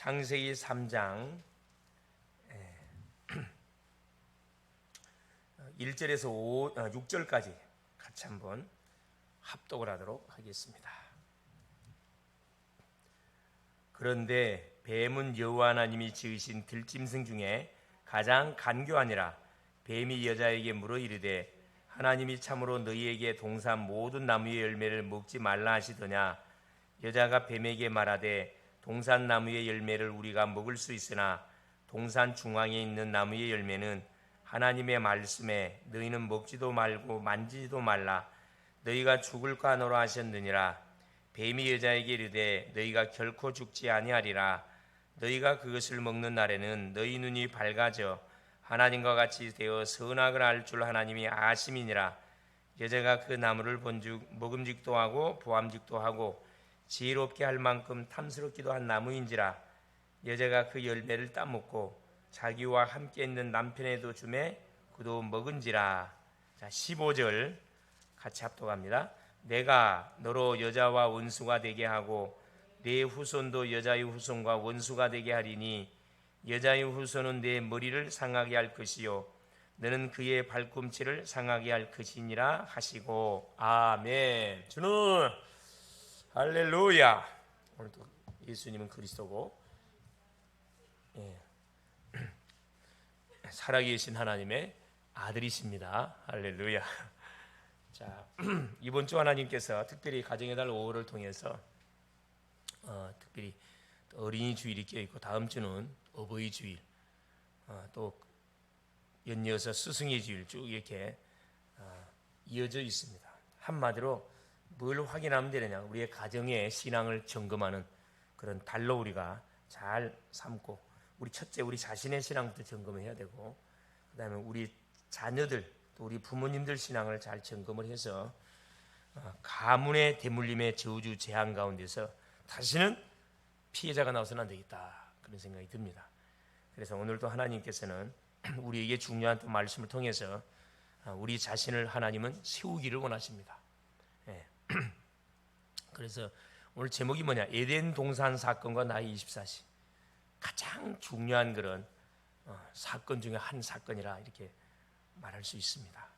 창세기 3장 1절에서 6절까지 같이 한번 합독을 하도록 하겠습니다. 그런데 뱀은 여호와 하나님이 지으신 들짐승 중에 가장 간교하니라. 뱀이 여자에게 물어 이르되 하나님이 참으로 너희에게 동산 모든 나무의 열매를 먹지 말라 하시더냐. 여자가 뱀에게 말하되 동산 나무의 열매를 우리가 먹을 수 있으나 동산 중앙에 있는 나무의 열매는 하나님의 말씀에 너희는 먹지도 말고 만지지도 말라. 너희가 죽을까 하노라 하셨느니라. 뱀이 여자에게 이르되 너희가 결코 죽지 아니하리라. 너희가 그것을 먹는 날에는 너희 눈이 밝아져 하나님과 같이 되어 선악을 알 줄 하나님이 아심이니라. 여자가 그 나무를 본즉 먹음직도 하고 보암직도 하고 지혜롭게 할 만큼 탐스럽기도 한 나무인지라. 여자가 그 열매를 따먹고 자기와 함께 있는 남편에도 주매 그도 먹은지라. 자, 15절 같이 합독합니다. 내가 너로 여자와 원수가 되게 하고 네 후손도 여자의 후손과 원수가 되게 하리니 여자의 후손은 내 머리를 상하게 할 것이요 너는 그의 발꿈치를 상하게 할 것이니라 하시고. 아멘. 주는 할렐루야. 오늘도 예수님은 그리스도고 살아계신 하나님의 아들이십니다. 할렐루야. 자, 이번 주 하나님께서 특별히 가정의 달 5월을 통해서 특별히 어린이 주일이 껴있고 다음 주는 어버이 주일, 또 연이어서 스승의 주일 쭉 이렇게 이어져 있습니다. 한마디로 뭘 확인하면 되느냐, 우리의 가정의 신앙을 점검하는 그런 달로 우리가 잘 삼고, 우리 첫째 우리 자신의 신앙부터 점검을 해야 되고, 그 다음에 우리 자녀들 또 우리 부모님들 신앙을 잘 점검을 해서 가문의 대물림의 저주 재앙 가운데서 다시는 피해자가 나와서는 안 되겠다, 그런 생각이 듭니다. 그래서 오늘도 하나님께서는 우리에게 중요한 또 말씀을 통해서 우리 자신을 하나님은 세우기를 원하십니다. 그래서 오늘 제목이 뭐냐, 에덴 동산 사건과 나의 24시. 가장 중요한 그런 사건 중에 한 사건이라 이렇게 말할 수 있습니다.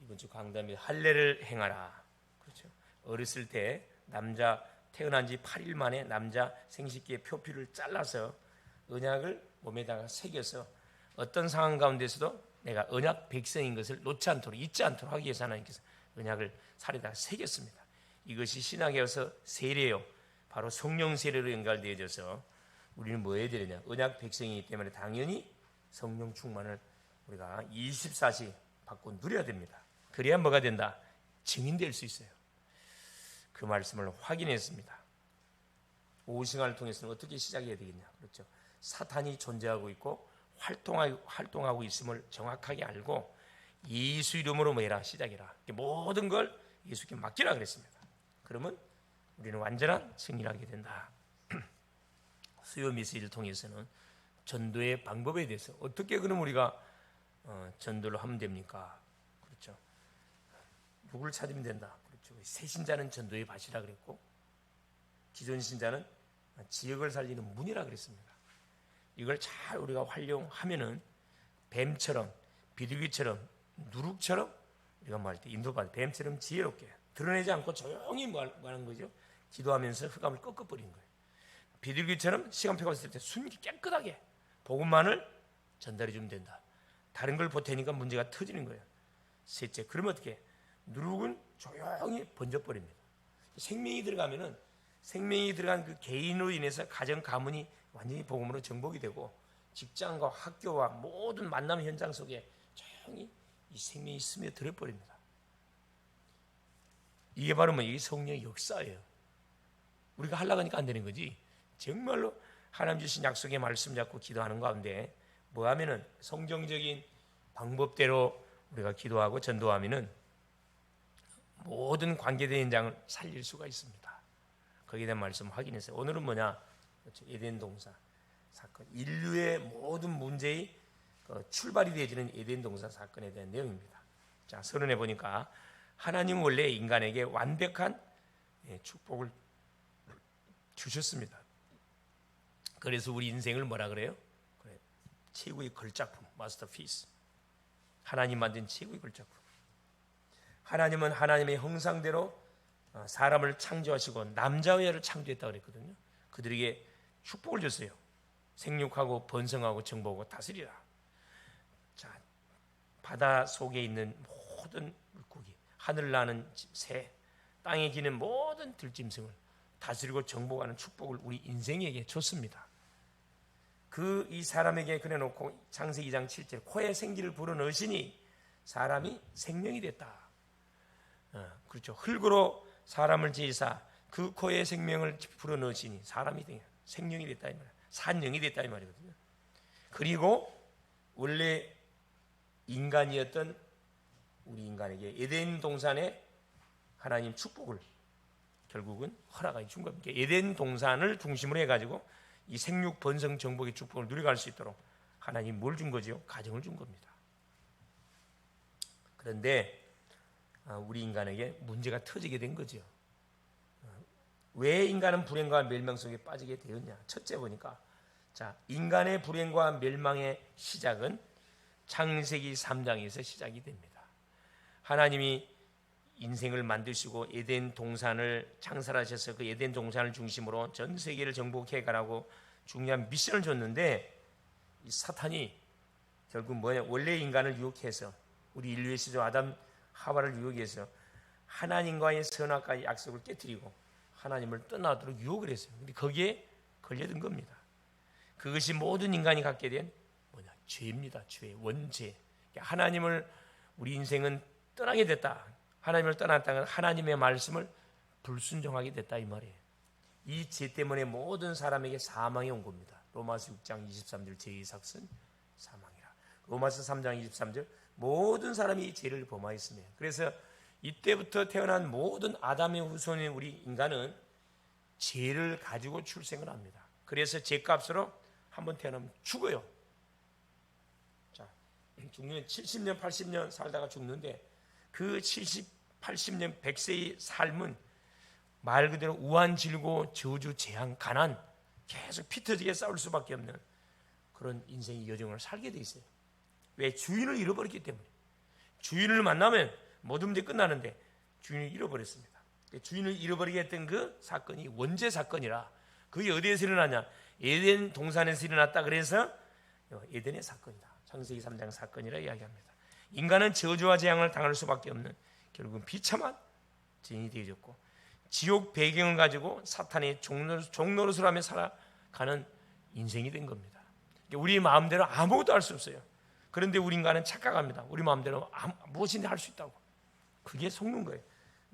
이번 주 강단에 할례를 행하라. 그렇죠. 어렸을 때 남자 태어난 지 8일 만에 남자 생식기의 표피를 잘라서 언약을 몸에다가 새겨서 어떤 상황 가운데서도 내가 언약 백성인 것을 놓지 않도록, 잊지 않도록 하기 위해서 하나님께서 언약을 살에다가 새겼습니다. 이것이 신학에서 세례요, 바로 성령 세례로 연결되어져서 우리는 뭐 해야 되느냐, 언약 백성이기 때문에 당연히 성령 충만을 우리가 24시 받고 누려야 됩니다. 그래야 뭐가 된다? 증인될 수 있어요. 그 말씀을 확인했습니다. 오승환을 통해서는 어떻게 시작해야 되겠냐? 그렇죠. 사탄이 존재하고 있고 활동하고 있음을 정확하게 알고 예수 이름으로 뭐 해라, 시작해라. 모든 걸 예수께 맡기라 그랬습니다. 그러면 우리는 완전한 승리를 하게 된다. 수요 메시지를 통해서는 전도의 방법에 대해서 어떻게 그럼 우리가 전도를 하면 됩니까? 그렇죠. 누구를 찾으면 된다. 그렇죠. 새 신자는 전도의 밭이라 그랬고, 기존 신자는 지역을 살리는 문이라 그랬습니다. 이걸 잘 우리가 활용하면은 뱀처럼, 비둘기처럼, 누룩처럼 우리가 말할 때 인도받아 뱀처럼 지혜롭게 드러내지 않고 조용히 뭐 하는 거죠? 기도하면서 흑암을 꺾어버리는 거예요. 비둘기처럼 시간표가 있을 때 숨이 깨끗하게 복음만을 전달해 주면 된다. 다른 걸 보태니까 문제가 터지는 거예요. 셋째, 그러면 어떻게? 누룩은 조용히 번져버립니다. 생명이 들어가면은, 생명이 들어간 그 개인으로 인해서 가정 가문이 완전히 복음으로 정복이 되고, 직장과 학교와 모든 만남 현장 속에 조용히 이 생명이 스며들어 버립니다. 이게 바로 뭐 이 성령의 역사예요. 우리가 하려고 하니까 안 되는 거지. 정말로 하나님 주신 약속의 말씀 잡고 기도하는 가운데 뭐 하면은 성경적인 방법대로 우리가 기도하고 전도하면은 모든 관계된 현장을 살릴 수가 있습니다. 거기에 대한 말씀 확인했어요. 오늘은 뭐냐? 그렇죠. 에덴 동산 사건, 인류의 모든 문제의 출발이 되어지는 에덴 동산 사건에 대한 내용입니다. 자, 서론해 보니까 하나님은 원래 인간에게 완벽한 축복을 주셨습니다. 그래서 우리 인생을 뭐라 그래요? 그래, 최고의 걸작품, 마스터피스. 하나님 만든 최고의 걸작품. 하나님은 하나님의 형상대로 사람을 창조하시고 남자와 여자를 창조했다고 그랬거든요. 그들에게 축복을 줬어요. 생육하고 번성하고 정복하고 다스리라. 자, 바다 속에 있는 모든 물고기, 하늘 나는 새, 땅에 기는 모든 들짐승을 다스리고 정복하는 축복을 우리 인생에게 줬습니다. 이 사람에게 그래놓고 창세기 2장 7절 코에 생기를 불어넣으시니 사람이 생명이 됐다. 그렇죠. 흙으로 사람을 지으사 그 코에 생명을 불어넣으시니 사람이 생명이 됐다 이 말이에요. 산영이 됐다 이 말이거든요. 그리고 원래 인간이었던 우리 인간에게 에덴 동산에 하나님 축복을 결국은 허락해 준 겁니다. 에덴 동산을 중심으로 해가지고 이 생육 번성 정복의 축복을 누려갈 수 있도록 하나님 뭘 준 거지요? 가정을 준 겁니다. 그런데 우리 인간에게 문제가 터지게 된 거죠. 왜 인간은 불행과 멸망 속에 빠지게 되었냐? 첫째 보니까 인간의 불행과 멸망의 시작은 창세기 3장에서 시작이 됩니다. 하나님이 인생을 만드시고 에덴 동산을 창설하셔서 그 에덴 동산을 중심으로 전 세계를 정복해 가라고 중요한 미션을 줬는데 이 사탄이 결국 뭐냐? 원래 인간을 유혹해서 우리 인류의 시조 아담 하와를 유혹해서 하나님과의 선악과의 약속을 깨뜨리고 하나님을 떠나도록 유혹을 했어요. 근데 거기에 걸려든 겁니다. 그것이 모든 인간이 갖게 된 죄입니다. 죄, 원죄. 하나님을 우리 인생은 떠나게 됐다. 하나님을 떠났다는 하나님의 말씀을 불순종하게 됐다 이 말이에요. 이 죄 때문에 모든 사람에게 사망이 온 겁니다. 로마서 6장 23절 죄의 삭은 사망이라. 로마서 3장 23절 모든 사람이 이 죄를 범하였으며 그래서 이때부터 태어난 모든 아담의 후손인 우리 인간은 죄를 가지고 출생을 합니다. 그래서 죄값으로 한번 태어나면 죽어요. 자, 죽는 70년 80년 살다가 죽는데 그 70, 80년 100세의 삶은 말 그대로 우환질고 저주, 재앙, 가난 계속 피터지게 싸울 수밖에 없는 그런 인생의 여정을 살게 돼 있어요. 왜? 주인을 잃어버렸기 때문에. 주인을 만나면 모든 문제 끝나는데 주인을 잃어버렸습니다. 주인을 잃어버리게 했던 그 사건이 원죄 사건이라. 그게 어디에서 일어나냐? 에덴 동산에서 일어났다. 그래서 에덴의 사건이다. 창세기 3장 사건이라 이야기합니다. 인간은 저주와 재앙을 당할 수밖에 없는 결국은 비참한 죄인이 되어졌고 지옥 배경을 가지고 사탄의 종노릇을 하며 살아가는 인생이 된 겁니다. 우리 마음대로 아무것도 할 수 없어요. 그런데 우리 인간은 착각합니다. 우리 마음대로 무엇이든 할 수 있다고. 그게 속는 거예요.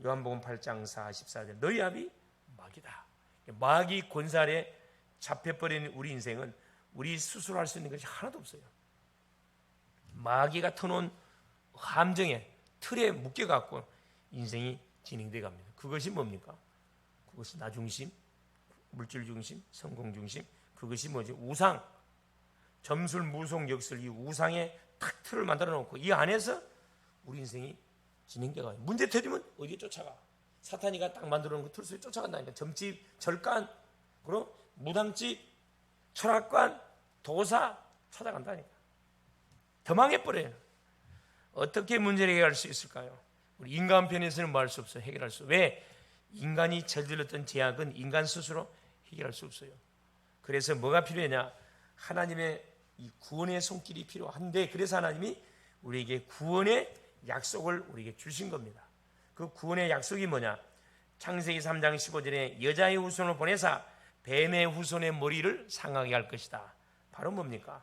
요한복음 8장 44절 너희 아비 마귀다. 마귀 권살에 잡혀버린 우리 인생은 우리 스스로 할 수 있는 것이 하나도 없어요. 마귀가 터놓은 함정에 틀에 묶여갖고 인생이 진행돼 갑니다. 그것이 뭡니까? 그것이 나 중심, 물질 중심, 성공 중심. 그것이 뭐지? 우상, 점술, 무속, 역술 이 우상의 탁 틀을 만들어 놓고 이 안에서 우리 인생이 진행돼 가요. 문제 터지면 어디에 쫓아가? 사탄이가 딱 만들어 놓은 그 틀 속에 쫓아간다니까. 점집, 절간, 그리고 무당집, 철학관, 도사 찾아간다니까. 더 망해버려요. 어떻게 문제를 해결할 수 있을까요? 우리 인간 편에서는 뭐 할 수 없어요. 해결할 수. 왜? 인간이 저질렀던 죄악은 인간 스스로 해결할 수 없어요. 그래서 뭐가 필요하냐? 하나님의 이 구원의 손길이 필요한데 그래서 하나님이 우리에게 구원의 약속을 우리에게 주신 겁니다. 그 구원의 약속이 뭐냐? 창세기 3장 15절에 여자의 후손을 보내사 뱀의 후손의 머리를 상하게 할 것이다. 바로 뭡니까?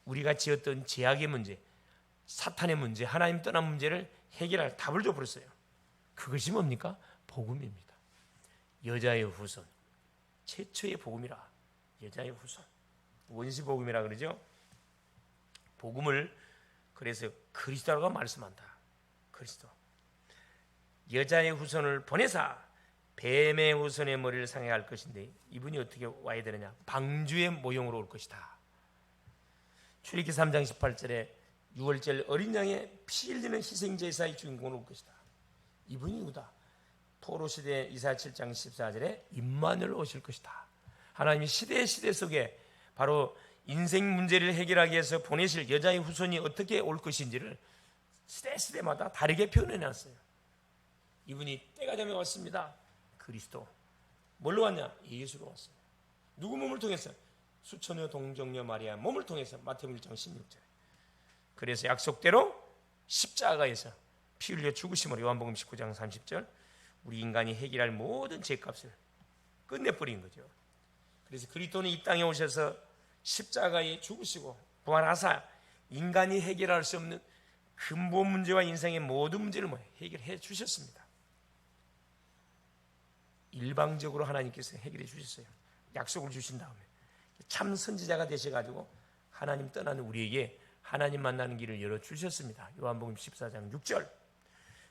우리가 지었던 죄악의 문제, 사탄의 문제, 하나님 떠난 문제를 해결할 답을 줘버렸어요. 그것이 뭡니까? 복음입니다. 여자의 후손, 최초의 복음이라. 여자의 후손, 원시복음이라 그러죠. 복음을 그래서 그리스도라고 말씀한다. 그리스도. 여자의 후손을 보내사 뱀의 후손의 머리를 상하게 할 것인데 이분이 어떻게 와야 되느냐? 방주의 모형으로 올 것이다. 출애굽기 3장 18절에 6월절 어린 양의 피 흘리는 희생제사의 주인공으로 올 것이다. 이분이 누구다? 포로시대 이사야 7장 14절에 임마누엘 오실 것이다. 하나님이 시대 속에 바로 인생 문제를 해결하기 위해서 보내실 여자의 후손이 어떻게 올 것인지를 시대마다 다르게 표현해 놨어요. 이분이 때가 되면 왔습니다. 그리스도. 뭘로 왔냐? 예수로 왔어요. 누구 몸을 통해서? 수천여 동정녀 마리아 몸을 통해서. 마태복음 1장 16절. 그래서 약속대로 십자가에서 피 흘려 죽으심으로 요한복음 19장 30절 우리 인간이 해결할 모든 죄값을 끝내버린 거죠. 그래서 그리스도는 이 땅에 오셔서 십자가에 죽으시고 부활하사 인간이 해결할 수 없는 근본 문제와 인생의 모든 문제를 해결해 주셨습니다. 일방적으로 하나님께서 해결해 주셨어요. 약속을 주신 다음에 참 선지자가 되셔가지고 하나님 떠나는 우리에게 하나님 만나는 길을 열어주셨습니다. 요한복음 14장 6절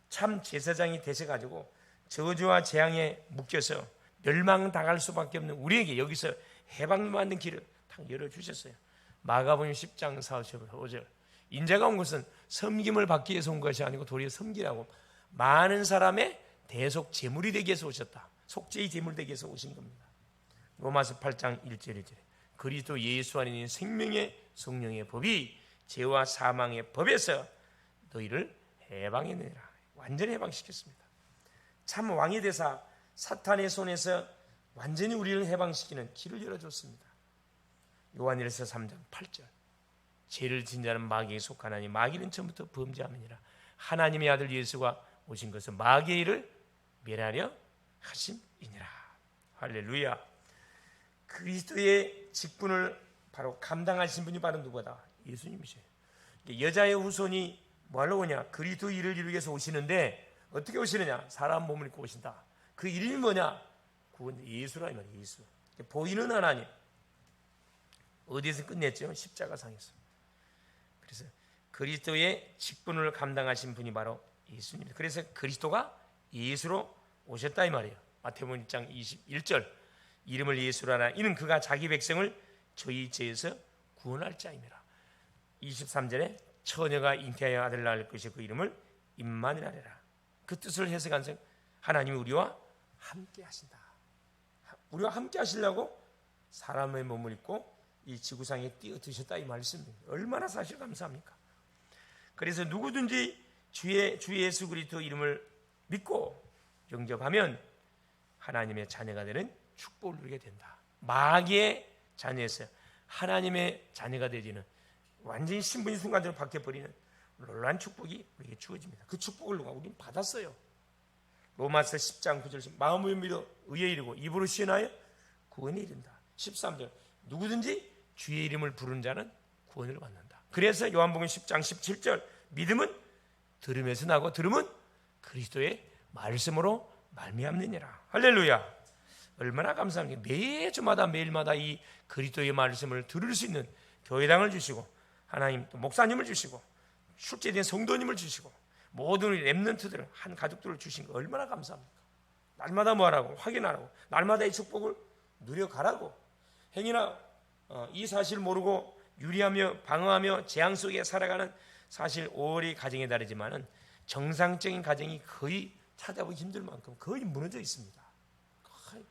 참 제사장이 되셔가지고 저주와 재앙에 묶여서 멸망당할 수밖에 없는 우리에게 여기서 해방받는 길을 다 열어주셨어요. 마가복음 10장 4절 인자가 온 것은 섬김을 받기 위해서 온 것이 아니고 도리어 섬기라고 많은 사람의 대속 제물이 되기 위해서 오셨다. 속죄의 제물 되기 위해서 오신 겁니다. 로마서 8장 1절 그리스도 예수 안에 있는 생명의 성령의 법이 죄와 사망의 법에서 너희를 해방해내라. 완전히 해방시켰습니다. 참 왕의 대사 사탄의 손에서 완전히 우리를 해방시키는 길을 열어줬습니다. 요한일서 3장 8절 죄를 진 자는 마귀에 속하나니 마귀는 처음부터 범죄함이니라. 하나님의 아들 예수가 오신 것은 마귀의 일을 멸하려 하심이니라. 할렐루야. 그리스도의 직분을 바로 감당하신 분이 바로 누구다? 예수님이셔요. 여자의 후손이 뭐하러 오냐? 그리스도 일을 이루기 위해서 오시는데 어떻게 오시느냐? 사람 몸을 입고 오신다. 그 이름이 뭐냐? 그건 예수라 이 말이에요. 예수. 보이는 하나님. 어디에서 끝냈죠? 십자가상에서. 그래서 그리스도의 직분을 감당하신 분이 바로 예수님입니다. 그래서 그리스도가 예수로 오셨다 이 말이에요. 마태복음 1장 21절 이름을 예수로 하라. 이는 그가 자기 백성을 저희 죄에서 구원할 자임이라. 23절에 처녀가 잉태하여 아들 낳을 것이 그 이름을 임마누엘이라. 그 뜻을 해석한 즉 하나님이 우리와 함께 하신다. 우리와 함께 하시려고 사람의 몸을 입고 이 지구상에 뛰어드셨다 이 말씀입니다. 얼마나 사실 감사합니까? 그래서 누구든지 주 예수 그리스도 이름을 믿고 영접하면 하나님의 자녀가 되는 축복을 누리게 된다. 마귀의 자녀에서 하나님의 자녀가 되지는 완전히 신분이 순간적으로 바뀌어버리는 놀라운 축복이 우리에게 주어집니다. 그 축복을 우리는 받았어요. 로마서 10장 9절 마음으로 믿어 의에 이르고 입으로 시인하여 구원에 이른다. 13절 누구든지 주의 이름을 부르는 자는 구원을 받는다. 그래서 요한복음 10장 17절 믿음은 들음에서 나고 들음은 그리스도의 말씀으로 말미암느니라. 할렐루야. 얼마나 감사합니까? 매주마다 매일마다 이 그리스도의 말씀을 들을 수 있는 교회당을 주시고 하나님 또 목사님을 주시고 출제된 성도님을 주시고 모든 렘넌트들을 한 가족들을 주신 거 얼마나 감사합니까? 날마다 뭐하라고? 확인하라고. 날마다 이 축복을 누려가라고. 행여나 이 사실을 모르고 유리하며 방어하며 재앙 속에 살아가는 사실 오월의 가정에 다르지만은 정상적인 가정이 거의 찾아보기 힘들 만큼 거의 무너져 있습니다. 거의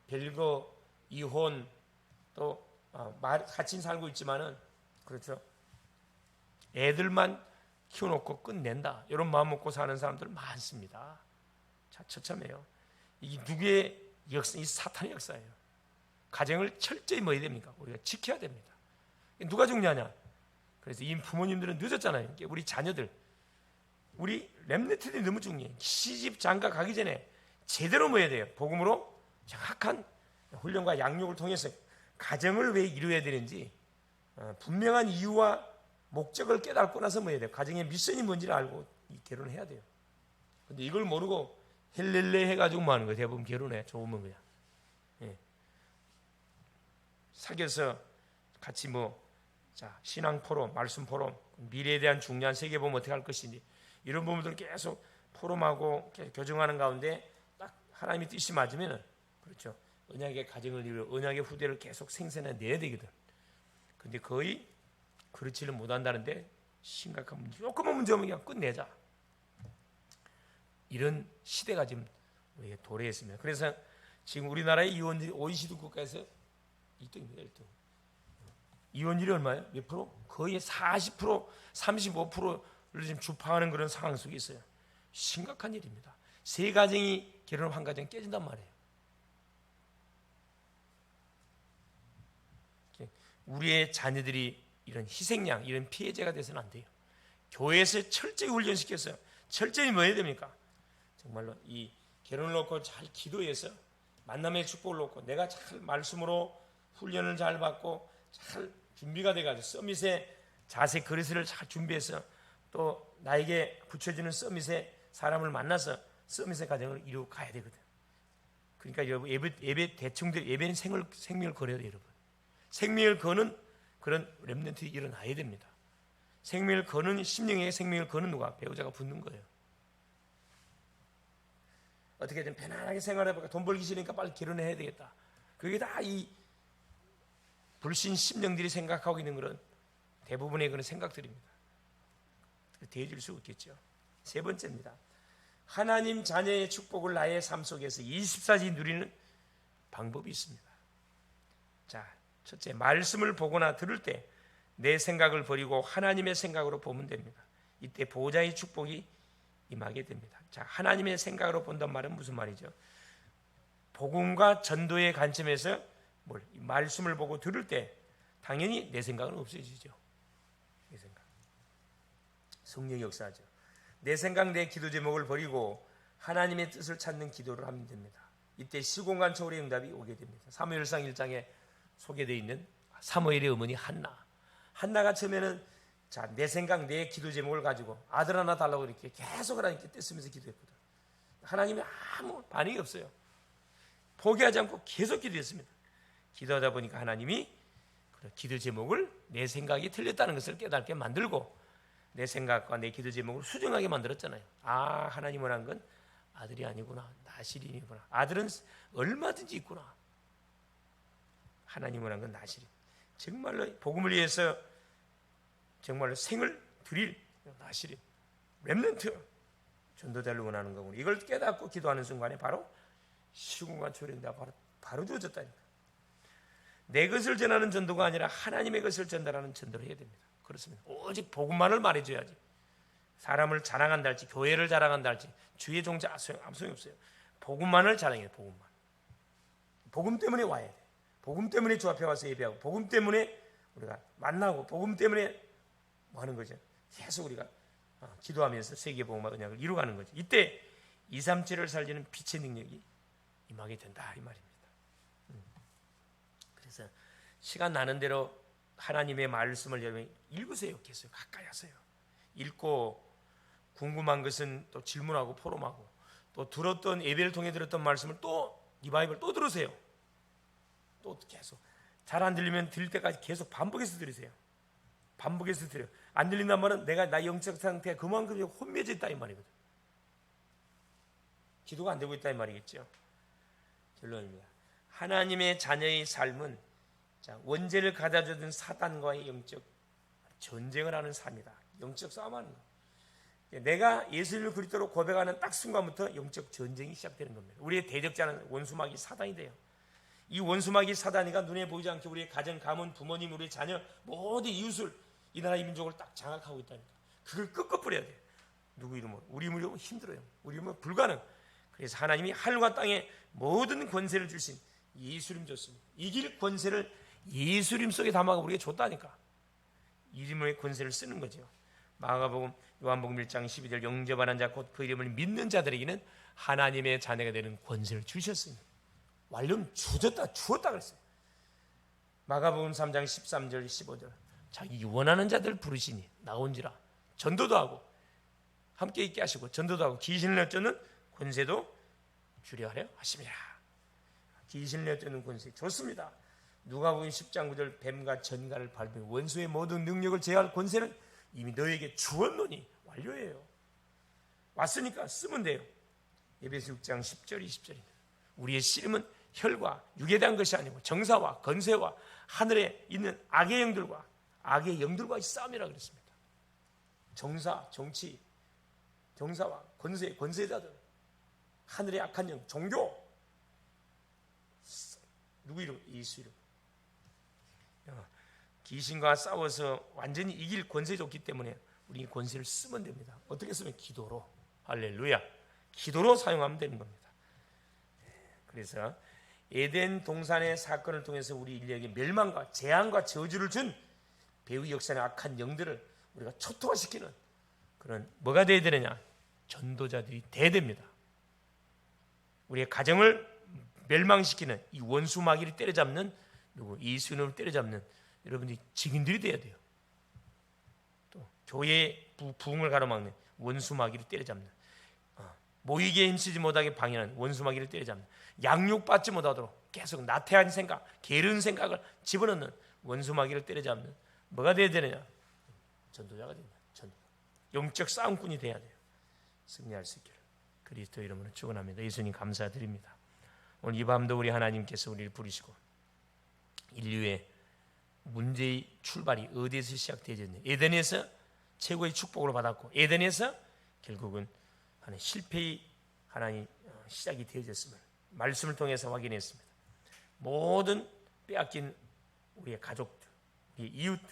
별거, 이혼, 또 같이 살고 있지만은 그렇죠. 애들만 키워놓고 끝낸다. 이런 마음 먹고 사는 사람들 많습니다. 자, 처참해요. 이게 누구의 역사? 이 사탄의 역사예요. 가정을 철저히 뭐 해야 됩니까? 우리가 지켜야 됩니다. 누가 중요하냐? 그래서 이 부모님들은 늦었잖아요. 우리 자녀들, 우리 렘넌트들이 너무 중요해요. 시집 장가 가기 전에 제대로 뭐 해야 돼요? 복음으로 정확한 훈련과 양육을 통해서 가정을 왜 이루어야 되는지 분명한 이유와 목적을 깨닫고 나서 뭐 해야 돼요? 가정의 미션이 뭔지를 알고 결혼을 해야 돼요. 근데 이걸 모르고 헬렐레 해가지고 뭐 하는 거예요? 대부분 결혼해. 좋으면 그냥. 예. 사귀어서 같이 신앙 포럼, 말씀 포럼, 미래에 대한 중요한 세계 보면 어떻게 할 것인지 이런 부분들을 계속 포럼하고 교정하는 가운데 딱 하나님의 뜻이 맞으면은 그렇죠. 언약의 가정을 이루어 언약의 후대를 계속 생산해 내야 되거든. 근데 거의 그렇지를 못한다는데 심각한 문제, 조금만 문제 오면 그냥 끝내자. 이런 시대가 지금 우리에게 도래했습니다. 그래서 지금 우리나라의 OECD 국가에서 1등입니다. 1등. 이혼율이 얼마예요? 몇 프로? 거의 40%, 35%를 지금 주파하는 그런 상황 속에 있어요. 심각한 일입니다. 세 가정이 결혼하면 한 가정이 깨진단 말이에요. 우리의 자녀들이 이런 희생양, 이런 피해자가 돼서는 안 돼요. 교회에서 철저히 훈련시켰어요. 철저히 뭐 해야 됩니까? 정말로 이 결혼을 놓고 잘 기도해서 만남의 축복을 놓고 내가 잘 말씀으로 훈련을 잘 받고 잘 준비가 돼가지고 서밋의 자세 그릇을 잘 준비해서 또 나에게 붙여주는 서밋의 사람을 만나서 서밋의 가정을 이루고 가야 되거든. 그러니까 여러분 예배 대충 예배는 생명을 걸어야 돼요, 여러분. 생명을 거는 그런 렘넌트 일어나야 됩니다. 생명을 거는 심령에게 생명을 거는 누가? 배우자가 붙는 거예요. 어떻게든 편안하게 생활해볼까? 돈 벌기 싫으니까 빨리 결혼해야 되겠다. 그게 다 이 불신 심령들이 생각하고 있는 그런 대부분의 그런 생각들입니다. 대해줄 수 없겠죠. 세 번째입니다. 하나님 자녀의 축복을 나의 삶 속에서 24시 누리는 방법이 있습니다. 자, 첫째, 말씀을 보거나 들을 때 내 생각을 버리고 하나님의 생각으로 보면 됩니다. 이때 보호자의 축복이 임하게 됩니다. 자, 하나님의 생각으로 본단 말은 무슨 말이죠? 복음과 전도의 관점에서 말씀을 보고 들을 때 당연히 내 생각은 없어지죠. 내 생각. 성령의 역사죠. 내 생각, 내 기도 제목을 버리고 하나님의 뜻을 찾는 기도를 하면 됩니다. 이때 시공간 초월의 응답이 오게 됩니다. 사무엘상 1장에 소개되어 있는 사무엘의 어머니 한나가 처음에는 자, 내 생각, 내 기도 제목을 가지고 아들 하나 달라고 이렇게 계속 하나님께 떼쓰면서 기도했거든. 하나님이 아무 반응이 없어요. 포기하지 않고 계속 기도했습니다. 기도하다 보니까 하나님이 기도 제목을 내 생각이 틀렸다는 것을 깨닫게 만들고 내 생각과 내 기도 제목을 수정하게 만들었잖아요. 아, 하나님 원한 건 아들이 아니구나. 나실인이구나. 아들은 얼마든지 있구나. 하나님 원한 건 나실인. 정말로 복음을 위해서 정말로 생을 드릴 나실인 렘넌트 전도자를 원하는 거군요. 이걸 깨닫고 기도하는 순간에 바로 시공간 초월인다 바로 주어졌다니까. 내 것을 전하는 전도가 아니라 하나님의 것을 전달하는 전도를 해야 됩니다. 그렇습니다. 오직 복음만을 말해줘야지. 사람을 자랑한다 할지 교회를 자랑한다 할지 주의 종자 아무 소용이 없어요. 복음만을 자랑해요. 복음만. 복음 때문에 와야 돼. 복음 때문에 주 앞에 와서 예배하고 복음 때문에 우리가 만나고 복음 때문에 뭐 하는 거죠. 계속 우리가 기도하면서 세계복음화 언약을 이루어가는 거죠. 이때 237을 살리는 빛의 능력이 임하게 된다 이 말입니다. 그래서 시간 나는 대로 하나님의 말씀을 여러분 읽으세요. 계속 가까이 하세요. 읽고 궁금한 것은 또 질문하고 포럼하고 또 들었던 예배를 통해 들었던 말씀을 또 리바이벌 또 들으세요. 또 계속 잘 안 들리면 들릴 때까지 계속 반복해서 들으세요. 반복해서 들어요. 안 들린단 말은 내가 나 영적 상태가 그만큼 혼미해져 있다 이 말이거든. 기도가 안 되고 있다 이 말이겠죠. 결론입니다. 하나님의 자녀의 삶은 원죄를 가져다준 사단과의 영적 전쟁을 하는 삶이다. 영적 싸움하는 거. 내가 예수님을 그리스도로 고백하는 딱 순간부터 영적 전쟁이 시작되는 겁니다. 우리의 대적자는 원수마귀 사단이 돼요. 이 원수마귀 사단이가 눈에 보이지 않게 우리의 가정, 가문, 부모님, 우리의 자녀 모두 이웃을 이 나라 이 민족을 딱 장악하고 있다니까. 그걸 끄꺼버려야 돼. 누구 이름으로? 우리 이름으로 힘들어요. 우리 이름으로 불가능. 그래서 하나님이 하늘과 땅에 모든 권세를 주신 예수님 줬습니다. 이길 권세를 예수님 속에 담아가 우리에게 줬다니까. 이름의 권세를 쓰는 거죠. 마가복음 요한복음 1장 12절 영접하는 자 곧 그 이름을 믿는 자들에게는 하나님의 자녀가 되는 권세를 주셨습니다. 완료는 주었다 그랬어요. 마가복음 3장 13절 15절 자기 원하는 자들 부르시니 나온지라 전도도 하고 함께 있게 하시고 전도도 하고 귀신을 내쫓는 권세도 주려 하려 하심이라. 귀신을 내쫓는 권세 좋습니다. 누가복음 10장 9절 뱀과 전갈을 밟으며 원수의 모든 능력을 제할 권세는 이미 너에게 주었노니 완료예요. 왔으니까 쓰면 돼요. 에베소 6장 10절 20절입니다. 우리의 씨름은 혈과 육에 대한 것이 아니고 정사와 건세와 하늘에 있는 악의 영들과의 싸움이라 그랬습니다. 정사, 정치, 정사와 건세, 권세자들, 하늘의 악한 영, 종교. 누구 이름? 예수 이름. 귀신과 싸워서 완전히 이길 권세가 없기 때문에 우리 권세를 쓰면 됩니다. 어떻게 쓰면? 기도로. 할렐루야. 기도로 사용하면 되는 겁니다. 그래서 에덴 동산의 사건을 통해서 우리 인류에게 멸망과 재앙과 저주를 준 배후 역사의 악한 영들을 우리가 초토화시키는 그런 뭐가 되어야 되느냐? 전도자들이 돼야 됩니다. 우리의 가정을 멸망시키는 이 원수 마귀를 때려잡는 누구? 이수인을 때려잡는 여러분들이 증인들이 돼야 돼요. 또 교회의 부흥을 가로막는 원수 마귀를 때려잡는, 모이기에 힘쓰지 못하게 방해하는 원수 마귀를 때려잡는, 양육받지 못하도록 계속 나태한 생각, 게으른 생각을 집어넣는 원수 마귀를 때려잡는 뭐가 돼야 되느냐? 전도자가 됩니다. 영적 싸움꾼이 돼야 돼요. 승리할 수 있기를 그리스도 이름으로 축원합니다. 예수님 감사드립니다. 오늘 이 밤도 우리 하나님께서 우리를 부르시고 인류의 문제의 출발이 어디에서 시작되었냐? 에덴에서 최고의 축복을 받았고 에덴에서 결국은 하나님 실패의 하나님 시작이 되어졌음을 말씀을 통해서 확인했습니다. 모든 빼앗긴 우리의 가족들, 우리의 이웃들,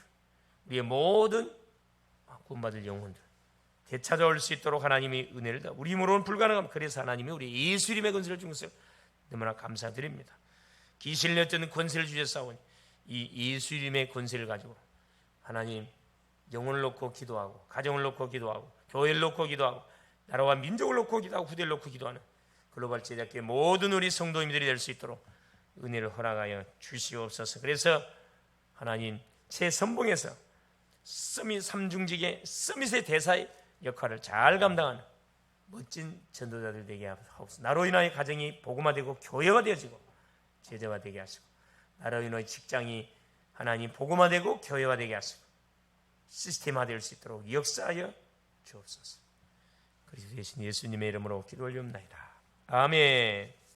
우리의 모든 구원받을 영혼들 되찾아올 수 있도록 하나님이 은혜를 다 우리 힘으로는 불가능합니다. 그래서 하나님이 우리 예수 이름의 권세를 준 것을 너무나 감사드립니다. 귀신을 내쫓는 권세를 주셨사오니 이 예수 이름의 권세를 가지고 하나님 영혼을 놓고 기도하고 가정을 놓고 기도하고 교회를 놓고 기도하고 나라와 민족을 놓고 기도하고 후대를 놓고 기도하는 글로벌 제작계 모든 우리 성도님들이 될 수 있도록 은혜를 허락하여 주시옵소서. 그래서 하나님 제 선봉에서 서밋 삼중직의 서밋의 대사의 역할을 잘 감당하는 멋진 전도자들 되게 하옵소서. 나로 인하여 가정이 복음화되고 교회가 되어지고 제자가 되게 하시고 나로 인하여 직장이 하나님 복음화되고 교회가 되게 하시고 시스템화될 수 있도록 역사하여 주옵소서. 그리스도 예수님의 이름으로 기도 올리옵나이다. 아멘.